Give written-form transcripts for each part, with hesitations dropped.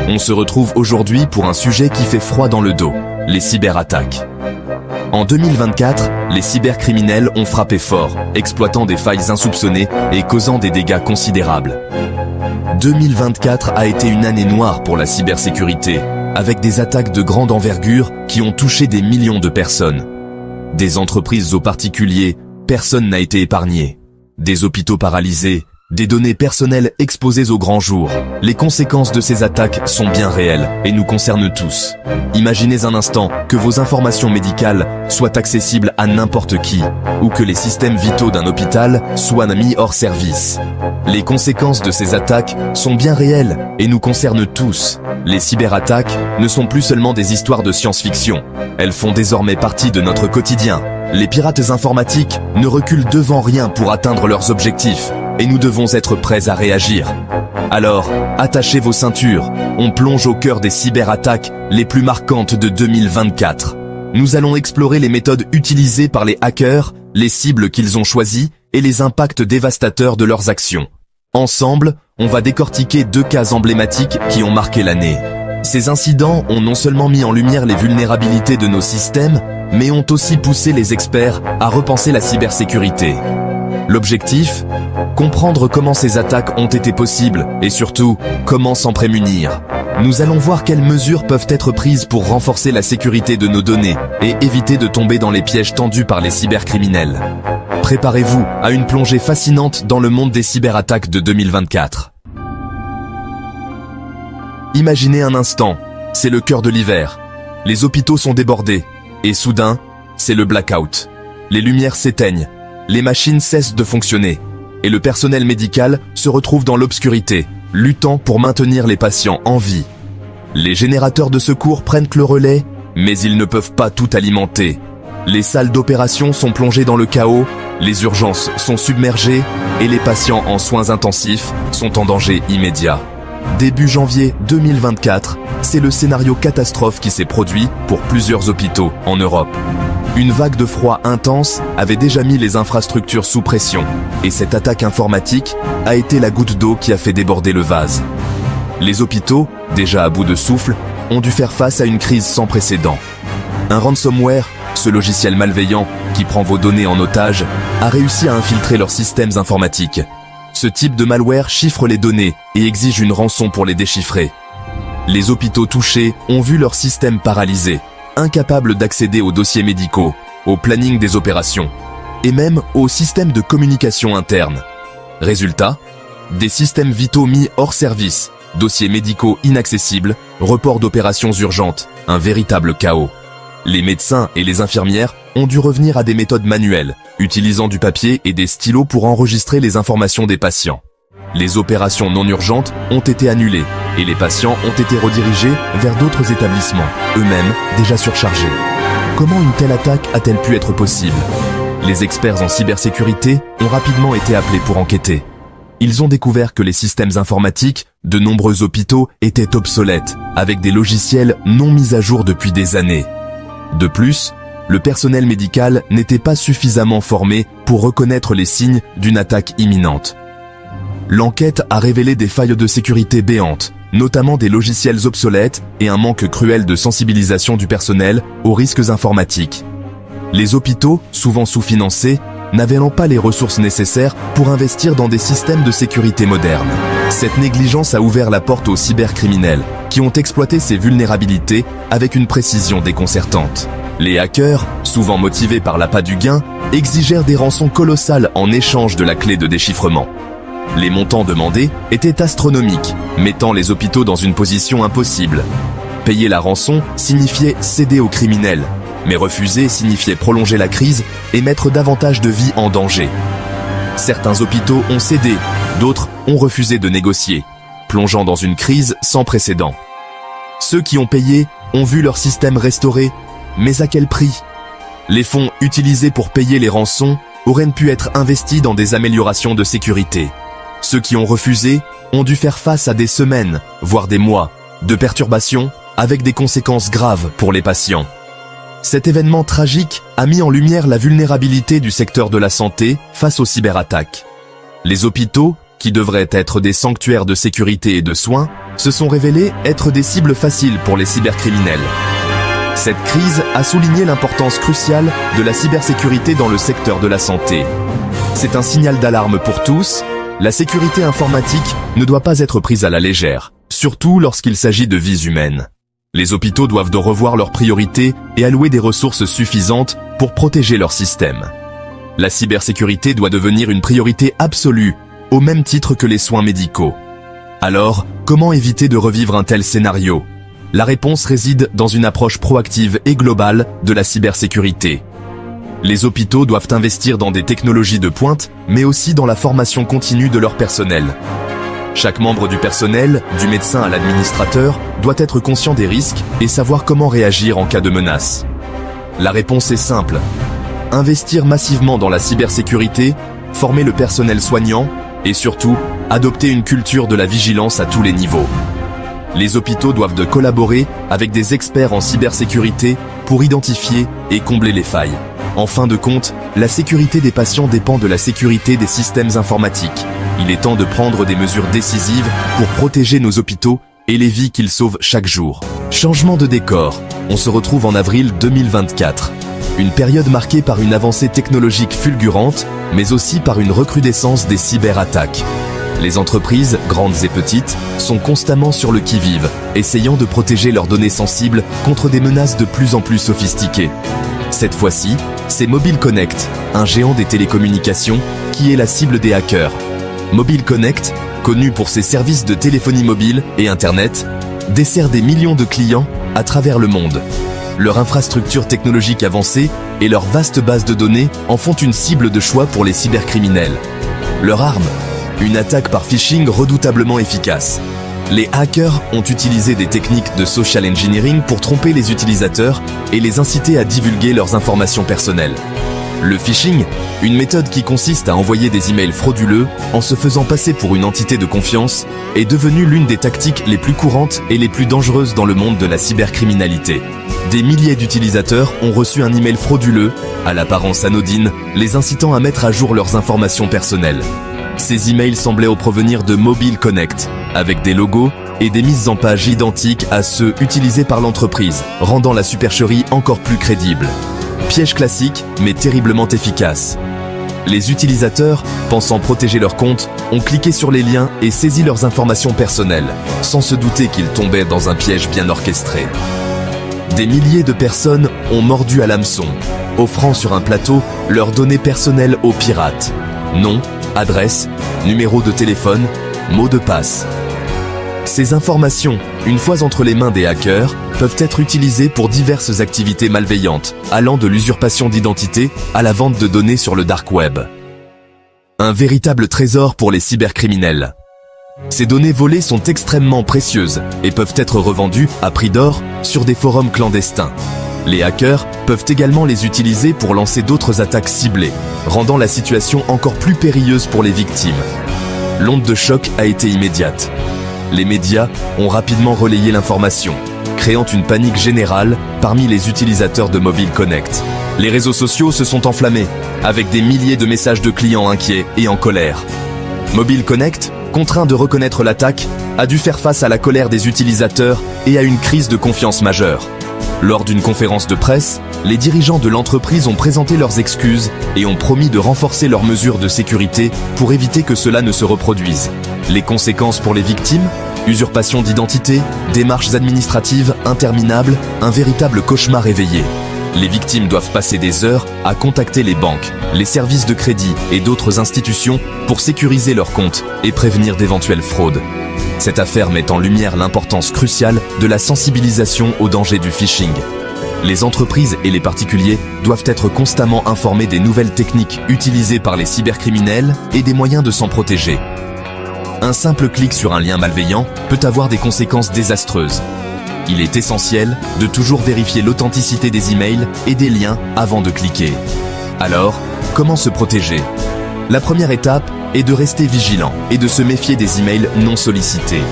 On se retrouve aujourd'hui pour un sujet qui fait froid dans le dos, les cyberattaques. En 2024, les cybercriminels ont frappé fort, exploitant des failles insoupçonnées et causant des dégâts considérables. 2024 a été une année noire pour la cybersécurité, avec des attaques de grande envergure qui ont touché des millions de personnes. Des entreprises aux particuliers, personne n'a été épargné. Des hôpitaux paralysés, des données personnelles exposées au grand jour. Les conséquences de ces attaques sont bien réelles et nous concernent tous. Imaginez un instant que vos informations médicales soient accessibles à n'importe qui, ou que les systèmes vitaux d'un hôpital soient mis hors service. Les conséquences de ces attaques sont bien réelles et nous concernent tous. Les cyberattaques ne sont plus seulement des histoires de science-fiction. Elles font désormais partie de notre quotidien. Les pirates informatiques ne reculent devant rien pour atteindre leurs objectifs. Et nous devons être prêts à réagir. Alors, attachez vos ceintures, on plonge au cœur des cyberattaques les plus marquantes de 2024. Nous allons explorer les méthodes utilisées par les hackers, les cibles qu'ils ont choisies et les impacts dévastateurs de leurs actions. Ensemble, on va décortiquer 2 cas emblématiques qui ont marqué l'année. Ces incidents ont non seulement mis en lumière les vulnérabilités de nos systèmes, mais ont aussi poussé les experts à repenser la cybersécurité. L'objectif ? Comprendre comment ces attaques ont été possibles et surtout, comment s'en prémunir. Nous allons voir quelles mesures peuvent être prises pour renforcer la sécurité de nos données et éviter de tomber dans les pièges tendus par les cybercriminels. Préparez-vous à une plongée fascinante dans le monde des cyberattaques de 2024. Imaginez un instant, c'est le cœur de l'hiver. Les hôpitaux sont débordés et soudain, c'est le blackout. Les lumières s'éteignent, les machines cessent de fonctionner. Et le personnel médical se retrouve dans l'obscurité, luttant pour maintenir les patients en vie. Les générateurs de secours prennent le relais, mais ils ne peuvent pas tout alimenter. Les salles d'opération sont plongées dans le chaos, les urgences sont submergées et les patients en soins intensifs sont en danger immédiat. Début janvier 2024, c'est le scénario catastrophe qui s'est produit pour plusieurs hôpitaux en Europe. Une vague de froid intense avait déjà mis les infrastructures sous pression, et cette attaque informatique a été la goutte d'eau qui a fait déborder le vase. Les hôpitaux, déjà à bout de souffle, ont dû faire face à une crise sans précédent. Un ransomware, ce logiciel malveillant qui prend vos données en otage, a réussi à infiltrer leurs systèmes informatiques. Ce type de malware chiffre les données et exige une rançon pour les déchiffrer. Les hôpitaux touchés ont vu leur système paralysé, incapables d'accéder aux dossiers médicaux, au planning des opérations, et même au système de communication interne. Résultat, des systèmes vitaux mis hors service, dossiers médicaux inaccessibles, report d'opérations urgentes, un véritable chaos. Les médecins et les infirmières ont dû revenir à des méthodes manuelles, utilisant du papier et des stylos pour enregistrer les informations des patients. Les opérations non urgentes ont été annulées et les patients ont été redirigés vers d'autres établissements, eux-mêmes déjà surchargés. Comment une telle attaque a-t-elle pu être possible ? Les experts en cybersécurité ont rapidement été appelés pour enquêter. Ils ont découvert que les systèmes informatiques de nombreux hôpitaux étaient obsolètes, avec des logiciels non mis à jour depuis des années. De plus, le personnel médical n'était pas suffisamment formé pour reconnaître les signes d'une attaque imminente. L'enquête a révélé des failles de sécurité béantes, notamment des logiciels obsolètes et un manque cruel de sensibilisation du personnel aux risques informatiques. Les hôpitaux, souvent sous-financés, n'avaient pas les ressources nécessaires pour investir dans des systèmes de sécurité modernes. Cette négligence a ouvert la porte aux cybercriminels, qui ont exploité ces vulnérabilités avec une précision déconcertante. Les hackers, souvent motivés par l'appât du gain, exigèrent des rançons colossales en échange de la clé de déchiffrement. Les montants demandés étaient astronomiques, mettant les hôpitaux dans une position impossible. Payer la rançon signifiait céder aux criminels, mais refuser signifiait prolonger la crise et mettre davantage de vies en danger. Certains hôpitaux ont cédé, d'autres ont refusé de négocier, plongeant dans une crise sans précédent. Ceux qui ont payé ont vu leur système restauré, mais à quel prix ? Les fonds utilisés pour payer les rançons auraient pu être investis dans des améliorations de sécurité. Ceux qui ont refusé ont dû faire face à des semaines, voire des mois, de perturbations avec des conséquences graves pour les patients. Cet événement tragique a mis en lumière la vulnérabilité du secteur de la santé face aux cyberattaques. Les hôpitaux, qui devraient être des sanctuaires de sécurité et de soins, se sont révélés être des cibles faciles pour les cybercriminels. Cette crise a souligné l'importance cruciale de la cybersécurité dans le secteur de la santé. C'est un signal d'alarme pour tous, la sécurité informatique ne doit pas être prise à la légère, surtout lorsqu'il s'agit de vies humaines. Les hôpitaux doivent donc revoir leurs priorités et allouer des ressources suffisantes pour protéger leur système. La cybersécurité doit devenir une priorité absolue, au même titre que les soins médicaux. Alors, comment éviter de revivre un tel scénario ? La réponse réside dans une approche proactive et globale de la cybersécurité. Les hôpitaux doivent investir dans des technologies de pointe, mais aussi dans la formation continue de leur personnel. Chaque membre du personnel, du médecin à l'administrateur, doit être conscient des risques et savoir comment réagir en cas de menace. La réponse est simple. Investir massivement dans la cybersécurité, former le personnel soignant et surtout, adopter une culture de la vigilance à tous les niveaux. Les hôpitaux doivent collaborer avec des experts en cybersécurité pour identifier et combler les failles. En fin de compte, la sécurité des patients dépend de la sécurité des systèmes informatiques. Il est temps de prendre des mesures décisives pour protéger nos hôpitaux et les vies qu'ils sauvent chaque jour. Changement de décor. On se retrouve en avril 2024. Une période marquée par une avancée technologique fulgurante, mais aussi par une recrudescence des cyberattaques. Les entreprises, grandes et petites, sont constamment sur le qui-vive, essayant de protéger leurs données sensibles contre des menaces de plus en plus sophistiquées. Cette fois-ci, c'est Mobile Connect, un géant des télécommunications, qui est la cible des hackers. Mobile Connect, connu pour ses services de téléphonie mobile et Internet, dessert des millions de clients à travers le monde. Leur infrastructure technologique avancée et leur vaste base de données en font une cible de choix pour les cybercriminels. Leur arme, une attaque par phishing redoutablement efficace. Les hackers ont utilisé des techniques de social engineering pour tromper les utilisateurs et les inciter à divulguer leurs informations personnelles. Le phishing, une méthode qui consiste à envoyer des emails frauduleux en se faisant passer pour une entité de confiance, est devenue l'une des tactiques les plus courantes et les plus dangereuses dans le monde de la cybercriminalité. Des milliers d'utilisateurs ont reçu un email frauduleux, à l'apparence anodine, les incitant à mettre à jour leurs informations personnelles. Ces emails semblaient provenir de Mobile Connect, avec des logos et des mises en page identiques à ceux utilisés par l'entreprise, rendant la supercherie encore plus crédible. Piège classique, mais terriblement efficace. Les utilisateurs, pensant protéger leur compte, ont cliqué sur les liens et saisi leurs informations personnelles, sans se douter qu'ils tombaient dans un piège bien orchestré. Des milliers de personnes ont mordu à l'hameçon, offrant sur un plateau leurs données personnelles aux pirates. Nom, adresse, numéro de téléphone, mot de passe. Ces informations, une fois entre les mains des hackers, peuvent être utilisées pour diverses activités malveillantes, allant de l'usurpation d'identité à la vente de données sur le dark web. Un véritable trésor pour les cybercriminels. Ces données volées sont extrêmement précieuses et peuvent être revendues à prix d'or sur des forums clandestins. Les hackers peuvent également les utiliser pour lancer d'autres attaques ciblées, rendant la situation encore plus périlleuse pour les victimes. L'onde de choc a été immédiate. Les médias ont rapidement relayé l'information, créant une panique générale parmi les utilisateurs de Mobile Connect. Les réseaux sociaux se sont enflammés, avec des milliers de messages de clients inquiets et en colère. Mobile Connect, contraint de reconnaître l'attaque, a dû faire face à la colère des utilisateurs et à une crise de confiance majeure. Lors d'une conférence de presse, les dirigeants de l'entreprise ont présenté leurs excuses et ont promis de renforcer leurs mesures de sécurité pour éviter que cela ne se reproduise. Les conséquences pour les victimes ? Usurpation d'identité, démarches administratives interminables, un véritable cauchemar éveillé. Les victimes doivent passer des heures à contacter les banques, les services de crédit et d'autres institutions pour sécuriser leurs comptes et prévenir d'éventuelles fraudes. Cette affaire met en lumière l'importance cruciale de la sensibilisation aux dangers du phishing. Les entreprises et les particuliers doivent être constamment informés des nouvelles techniques utilisées par les cybercriminels et des moyens de s'en protéger. Un simple clic sur un lien malveillant peut avoir des conséquences désastreuses. Il est essentiel de toujours vérifier l'authenticité des emails et des liens avant de cliquer. Alors, comment se protéger ? La première étape est de rester vigilant et de se méfier des emails non sollicités.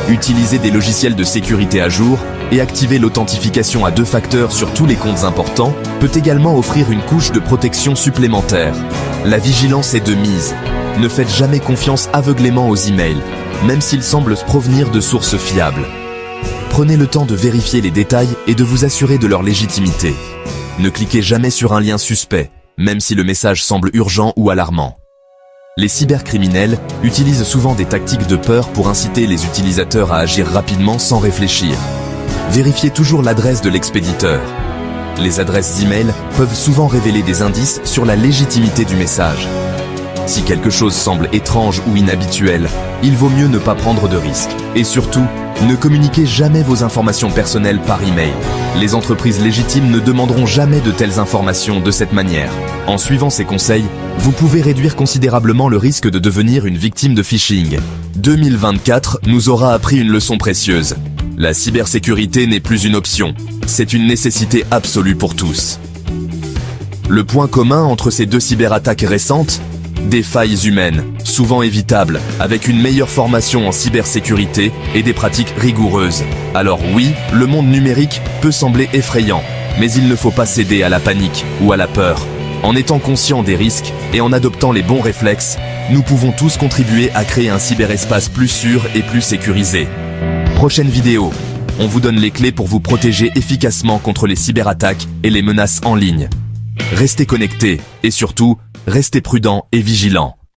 Utilisez des logiciels de sécurité à jour et activer l'authentification à 2 facteurs sur tous les comptes importants peut également offrir une couche de protection supplémentaire. La vigilance est de mise. Ne faites jamais confiance aveuglément aux emails, même s'ils semblent provenir de sources fiables. Prenez le temps de vérifier les détails et de vous assurer de leur légitimité. Ne cliquez jamais sur un lien suspect, même si le message semble urgent ou alarmant. Les cybercriminels utilisent souvent des tactiques de peur pour inciter les utilisateurs à agir rapidement sans réfléchir. Vérifiez toujours l'adresse de l'expéditeur. Les adresses e-mail peuvent souvent révéler des indices sur la légitimité du message. Si quelque chose semble étrange ou inhabituel, il vaut mieux ne pas prendre de risques. Et surtout, ne communiquez jamais vos informations personnelles par email. Les entreprises légitimes ne demanderont jamais de telles informations de cette manière. En suivant ces conseils, vous pouvez réduire considérablement le risque de devenir une victime de phishing. 2024 nous aura appris une leçon précieuse. La cybersécurité n'est plus une option, c'est une nécessité absolue pour tous. Le point commun entre ces deux cyberattaques récentes ? Des failles humaines, souvent évitables, avec une meilleure formation en cybersécurité et des pratiques rigoureuses. Alors oui, le monde numérique peut sembler effrayant, mais il ne faut pas céder à la panique ou à la peur. En étant conscient des risques et en adoptant les bons réflexes, nous pouvons tous contribuer à créer un cyberespace plus sûr et plus sécurisé. Prochaine vidéo, on vous donne les clés pour vous protéger efficacement contre les cyberattaques et les menaces en ligne. Restez connectés et surtout, restez prudents et vigilants.